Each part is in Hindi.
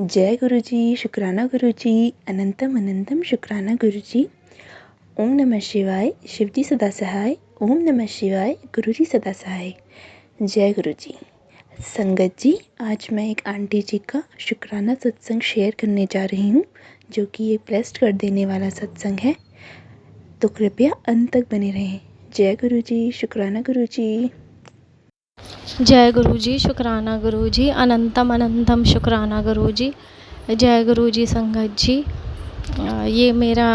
जय गुरु जी, शुक्राना गुरु जी, अनंतम अनंतम शुक्राना गुरु जी। ओम नमः शिवाय, शिव जी सदा सहाय। ओम नमः शिवाय, गुरु जी सदा सहाय। जय गुरु जी। संगत जी, आज मैं एक आंटी जी का शुक्राना सत्संग शेयर करने जा रही हूँ, जो कि ये ब्लेस्ड कर देने वाला सत्संग है, तो कृपया अंत तक बने रहें। जय गुरु जी, शुक्राना गुरु जी। जय गुरु जी, शुक्राना गुरु जी, अनंतम अनंतम शुक्राना गुरु जी। जय गुरु जी। संगत जी, ये मेरा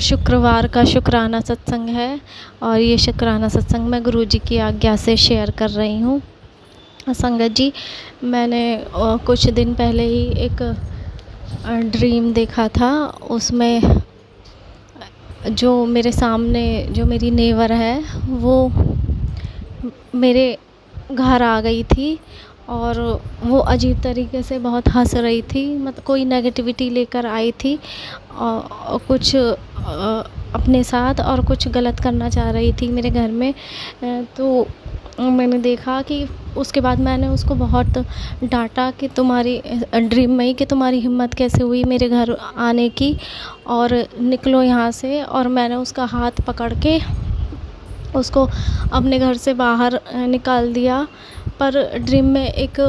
शुक्रवार का शुक्राना सत्संग है और ये शुक्राना सत्संग मैं गुरु जी की आज्ञा से शेयर कर रही हूँ। संगत जी, मैंने कुछ दिन पहले ही एक ड्रीम देखा था। उसमें जो मेरे सामने जो मेरी नेवर है वो मेरे घर आ गई थी और वो अजीब तरीके से बहुत हंस रही थी, मतलब कोई नेगेटिविटी लेकर आई थी और कुछ अपने साथ और कुछ गलत करना चाह रही थी मेरे घर में। तो मैंने देखा कि उसके बाद मैंने उसको बहुत डांटा कि तुम्हारी ड्रीम में ही कि तुम्हारी हिम्मत कैसे हुई मेरे घर आने की, और निकलो यहाँ से। और मैंने उसका हाथ पकड़ के उसको अपने घर से बाहर निकाल दिया। पर ड्रीम में एक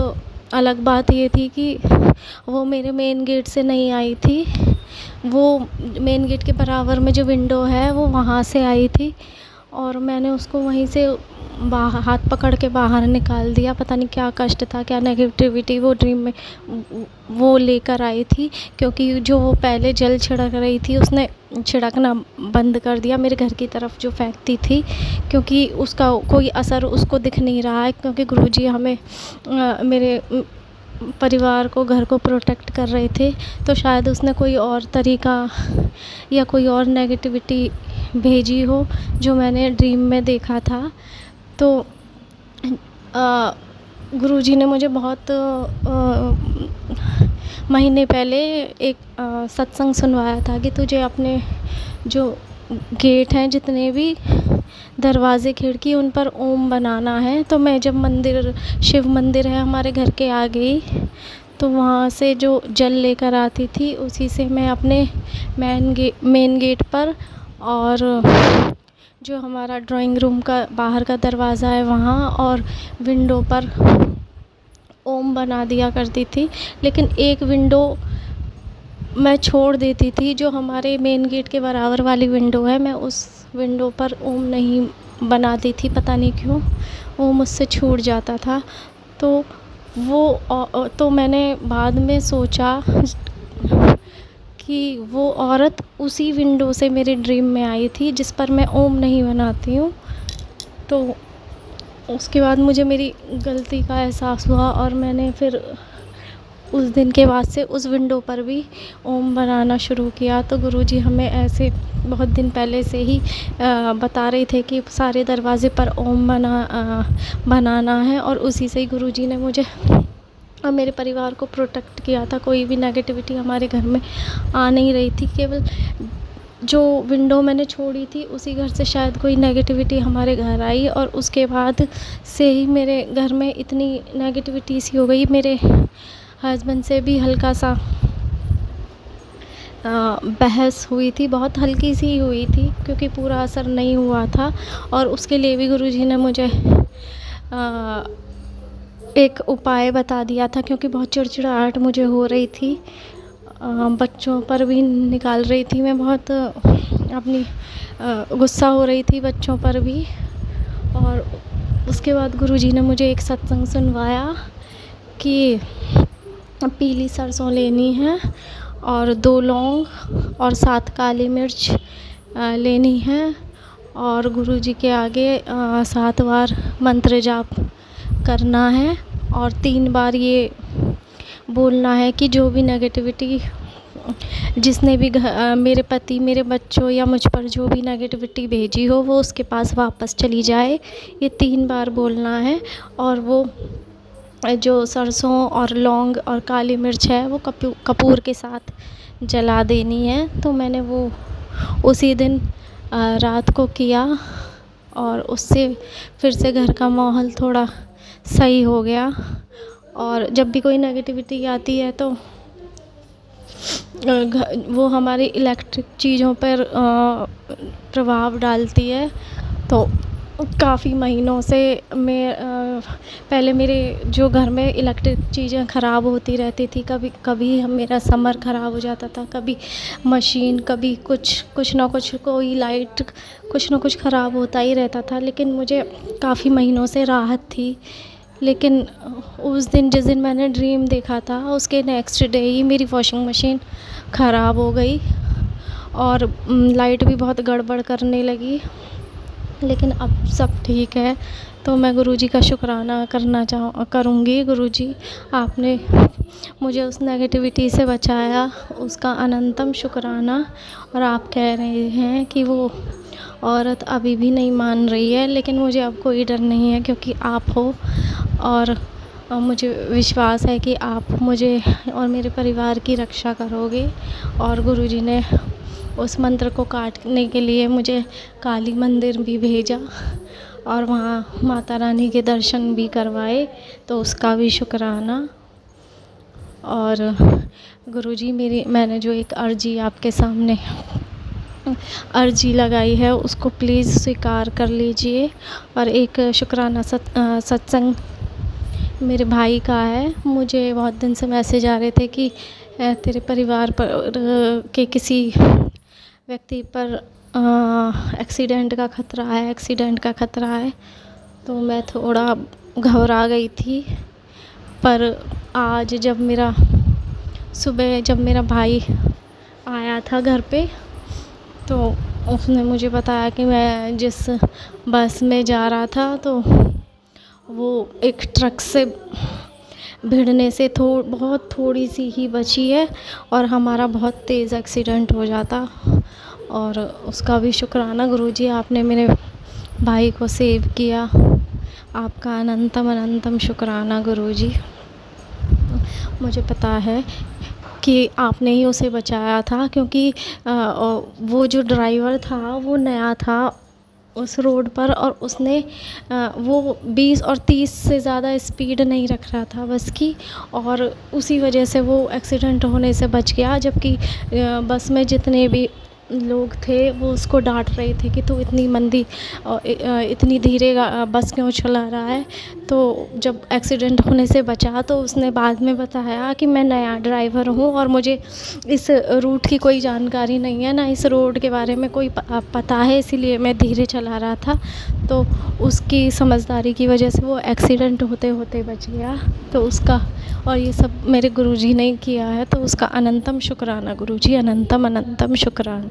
अलग बात ये थी कि वो मेरे मेन गेट से नहीं आई थी, वो मेन गेट के बराबर में जो विंडो है वो वहाँ से आई थी और मैंने उसको वहीं से बाहर हाथ पकड़ के बाहर निकाल दिया। पता नहीं क्या कष्ट था, क्या नेगेटिविटी वो ड्रीम में वो लेकर आई थी, क्योंकि जो वो पहले जल छिड़क रही थी उसने छिड़कना बंद कर दिया मेरे घर की तरफ जो फेंकती थी, क्योंकि उसका कोई असर उसको दिख नहीं रहा है, क्योंकि गुरुजी हमें मेरे परिवार को, घर को प्रोटेक्ट कर रहे थे। तो शायद उसने कोई और तरीका या कोई और नेगेटिविटी भेजी हो जो मैंने ड्रीम में देखा था। तो गुरुजी ने मुझे बहुत महीने पहले एक सत्संग सुनवाया था कि तुझे अपने जो गेट हैं, जितने भी दरवाज़े खिड़की, उन पर ओम बनाना है। तो मैं जब मंदिर, शिव मंदिर है हमारे घर के आगे ही, तो वहाँ से जो जल लेकर आती थी उसी से मैं अपने मेन गेट पर और जो हमारा ड्राइंग रूम का बाहर का दरवाज़ा है वहाँ और विंडो पर ओम बना दिया करती थी। लेकिन एक विंडो मैं छोड़ देती थी, जो हमारे मेन गेट के बराबर वाली विंडो है, मैं उस विंडो पर ओम नहीं बनाती थी, पता नहीं क्यों वो मुझसे छूट जाता था। तो मैंने बाद में सोचा कि वो औरत उसी विंडो से मेरे ड्रीम में आई थी जिस पर मैं ओम नहीं बनाती हूँ। तो उसके बाद मुझे मेरी गलती का एहसास हुआ और मैंने फिर उस दिन के बाद से उस विंडो पर भी ओम बनाना शुरू किया। तो गुरुजी हमें ऐसे बहुत दिन पहले से ही बता रहे थे कि सारे दरवाज़े पर ओम बनाना है, और उसी से ही गुरुजी ने मुझे और मेरे परिवार को प्रोटेक्ट किया था। कोई भी नेगेटिविटी हमारे घर में आ नहीं रही थी। केवल जो विंडो मैंने छोड़ी थी उसी घर से शायद कोई नेगेटिविटी हमारे घर आई, और उसके बाद से ही मेरे घर में इतनी नेगेटिविटी सी हो गई। मेरे हस्बैंड से भी हल्का सा बहस हुई थी, बहुत हल्की सी हुई थी, क्योंकि पूरा असर नहीं हुआ था। और उसके लिए भी गुरुजी ने मुझे एक उपाय बता दिया था, क्योंकि बहुत चिड़चिड़ाहट मुझे हो रही थी, बच्चों पर भी निकाल रही थी मैं बहुत अपनी गुस्सा हो रही थी बच्चों पर भी। और उसके बाद गुरुजी ने मुझे एक सत्संग सुनवाया कि पीली सरसों लेनी है और 2 लौंग और 7 काली मिर्च लेनी है, और गुरुजी के आगे 7 बार मंत्र जाप करना है, और 3 बार ये बोलना है कि जो भी नेगेटिविटी जिसने भी मेरे पति, मेरे बच्चों या मुझ पर जो भी नेगेटिविटी भेजी हो वो उसके पास वापस चली जाए। ये 3 बार बोलना है, और वो जो सरसों और लौंग और काली मिर्च है वो कपूर के साथ जला देनी है। तो मैंने वो उसी दिन रात को किया, और उससे फिर से घर का माहौल थोड़ा सही हो गया। और जब भी कोई नेगेटिविटी आती है तो वो हमारी इलेक्ट्रिक चीज़ों पर प्रभाव डालती है। तो काफ़ी महीनों से पहले मेरे जो घर में इलेक्ट्रिक चीज़ें ख़राब होती रहती थी, कभी कभी मेरा समर ख़राब हो जाता था, कभी मशीन, कभी कुछ ना कुछ, कोई लाइट कुछ ना कुछ ख़राब होता ही रहता था। लेकिन मुझे काफ़ी महीनों से राहत थी। लेकिन उस दिन जिस दिन मैंने ड्रीम देखा था, उसके नेक्स्ट डे ही मेरी वॉशिंग मशीन ख़राब हो गई और लाइट भी बहुत गड़बड़ करने लगी। लेकिन अब सब ठीक है। तो मैं गुरुजी का शुक्राना करूँगी। गुरुजी, आपने मुझे उस नेगेटिविटी से बचाया, उसका अनंतम शुक्राना। और आप कह रहे हैं कि वो औरत अभी भी नहीं मान रही है, लेकिन मुझे अब कोई डर नहीं है क्योंकि आप हो। और मुझे विश्वास है कि आप मुझे और मेरे परिवार की रक्षा करोगे। और गुरुजी ने उस मंत्र को काटने के लिए मुझे काली मंदिर भी भेजा और वहाँ माता रानी के दर्शन भी करवाए, तो उसका भी शुक्राना। और गुरुजी, मैंने जो एक अर्जी आपके सामने अर्जी लगाई है, उसको प्लीज़ स्वीकार कर लीजिए। और एक शुक्राना सत्संग मेरे भाई का है। मुझे बहुत दिन से मैसेज आ रहे थे कि तेरे परिवार पर के किसी व्यक्ति पर एक्सीडेंट का खतरा है। तो मैं थोड़ा घबरा गई थी। पर आज सुबह जब मेरा भाई आया था घर पे, तो उसने मुझे बताया कि मैं जिस बस में जा रहा था, तो वो एक ट्रक से भिड़ने से बहुत थोड़ी सी ही बची है और हमारा बहुत तेज़ एक्सीडेंट हो जाता। और उसका भी शुक्राना गुरुजी, आपने मेरे भाई को सेव किया। आपका अनंतम अनंतम शुक्राना गुरुजी। मुझे पता है कि आपने ही उसे बचाया था, क्योंकि वो जो ड्राइवर था वो नया था उस रोड पर, और उसने वो 20 और 30 से ज़्यादा स्पीड नहीं रख रहा था बस की, और उसी वजह से वो एक्सीडेंट होने से बच गया। जबकि बस में जितने भी लोग थे वो उसको डांट रहे थे कि तू इतनी धीरे बस क्यों चला रहा है। तो जब एक्सीडेंट होने से बचा, तो उसने बाद में बताया कि मैं नया ड्राइवर हूँ और मुझे इस रूट की कोई जानकारी नहीं है, ना इस रोड के बारे में कोई पता है, इसीलिए मैं धीरे चला रहा था। तो उसकी समझदारी की वजह से वो एक्सीडेंट होते होते बच गया। तो उसका, और ये सब मेरे गुरुजी ने किया है, तो उसका अनंतम शुक्राना गुरुजी, अनंतम अनंतम शुक्राना,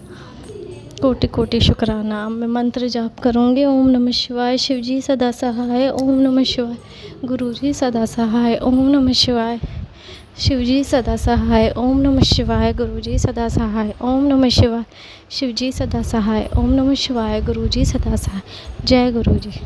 कोटि कोटि शुक्राना। मैं मंत्र जाप करूँगी। ओम नमः शिवाय, शिवजी सदा सहाय। ओम नमः शिवाय, गुरुजी सदा सहाय। ओम नमः शिवाय, शिवजी सदा सहाय। ओम नमः शिवाय, गुरुजी सदा सहाय। ओम नमः शिवाय, शिवजी सदा सहाय। ओम नमः शिवाय, गुरुजी सदा सहाय। जय गुरुजी।